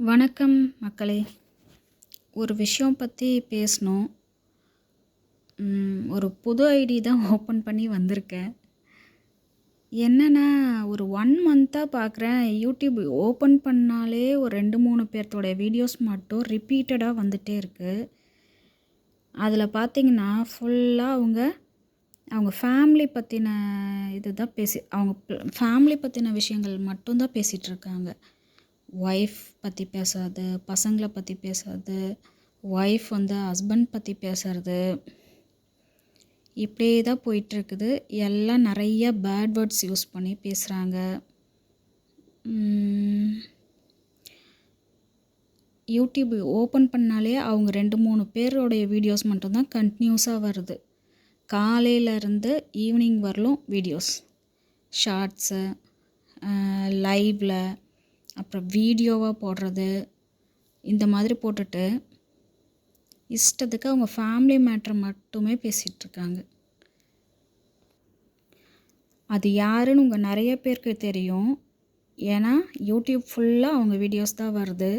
வணக்கம் மக்களே. ஒரு விஷயம் பற்றி பேசணும். ஒரு புது ஐடி தான் ஓப்பன் பண்ணி வந்திருக்கேன். என்னென்னா ஒரு 1 மந்த்தாக பார்க்குறேன், யூடியூப் ஓப்பன் பண்ணாலே ஒரு 2, 3 பேர்த்தோடைய வீடியோஸ் மட்டும் ரிப்பீட்டடாக வந்துகிட்டே இருக்குது. அதில் பார்த்திங்கன்னா ஃபுல்லாக அவங்க ஃபேமிலி பற்றின இதுதான் அவங்க ஃபேமிலி பற்றின விஷயங்கள் மட்டும்தான் பேசிகிட்ருக்காங்க. ஒய்ஃப் பற்றி பேசுறது, பசங்களை பற்றி பேசுறது, ஒய்ஃப் ஹஸ்பண்ட் பற்றி பேசுறது, இப்படியே தான் போயிட்டுருக்குது. எல்லாம் நிறைய பேட் வேர்ட்ஸ் யூஸ் பண்ணி பேசுகிறாங்க. யூடியூப் ஓப்பன் பண்ணாலே அவங்க 2, 3 பேரோடைய வீடியோஸ் மட்டும்தான் கண்டினியூஸாக வருது. காலையிலேருந்து ஈவினிங் வரலும் வீடியோஸ், ஷார்ட்ஸு, லைவில், அப்புறம் வீடியோவாக போடுறது, இந்த மாதிரி போட்டுட்டு இஷ்டத்துக்கு அவங்க ஃபேமிலி மேட்ரை மட்டுமே பேசிகிட்ருக்காங்க. அது யாருன்னு நிறைய பேருக்கு தெரியும். ஏன்னா யூடியூப் ஃபுல்லாக அவங்க வீடியோஸ் தான் வருது.